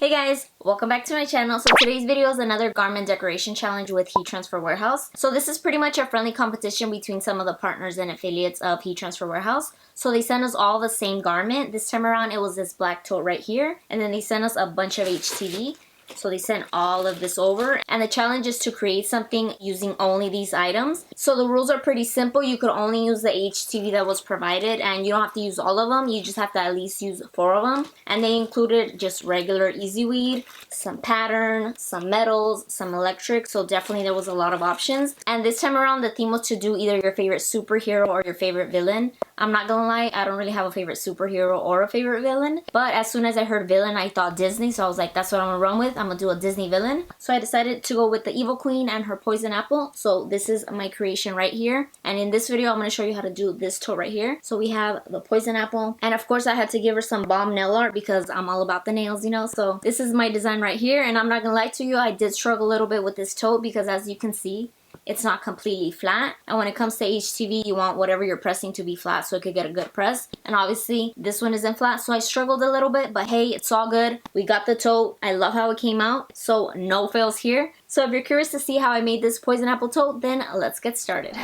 Hey guys, welcome back to my channel. So today's video is another garment decoration challenge with Heat Transfer Warehouse. So this is pretty much a friendly competition between some of the partners and affiliates of Heat Transfer Warehouse. So they sent us all the same garment. This time around it was this black tote right here, and then they sent us a bunch of HTV. So they sent all of this over, and the challenge is to create something using only these items. So the rules are pretty simple. You could only use the HTV that was provided, and you don't have to use all of them. You just have to at least use 4 of them. And they included just regular easy weed, some pattern, some metals, some electric. So definitely there was a lot of options. And this time around the theme was to do either your favorite superhero or your favorite villain. I'm not gonna lie, I don't really have a favorite superhero or a favorite villain, but as soon as I heard villain I thought Disney, so I was like, that's what I'm gonna run with. I'm gonna do a Disney villain. So I decided to go with the Evil Queen and her poison apple. So this is my creation right here, and in this video I'm gonna show you how to do this tote right here. So we have the poison apple, and of course I had to give her some bomb nail art because I'm all about the nails, you know. So this is my design right here, and I'm not gonna lie to you, I did struggle a little bit with this tote because as you can see, it's not completely flat, and when it comes to HTV you want whatever you're pressing to be flat so it could get a good press, and obviously this one isn't flat, so I struggled a little bit, but hey, it's all good. We got the tote. I love how it came out, so no fails here. So if you're curious to see how I made this poison apple tote, then let's get started.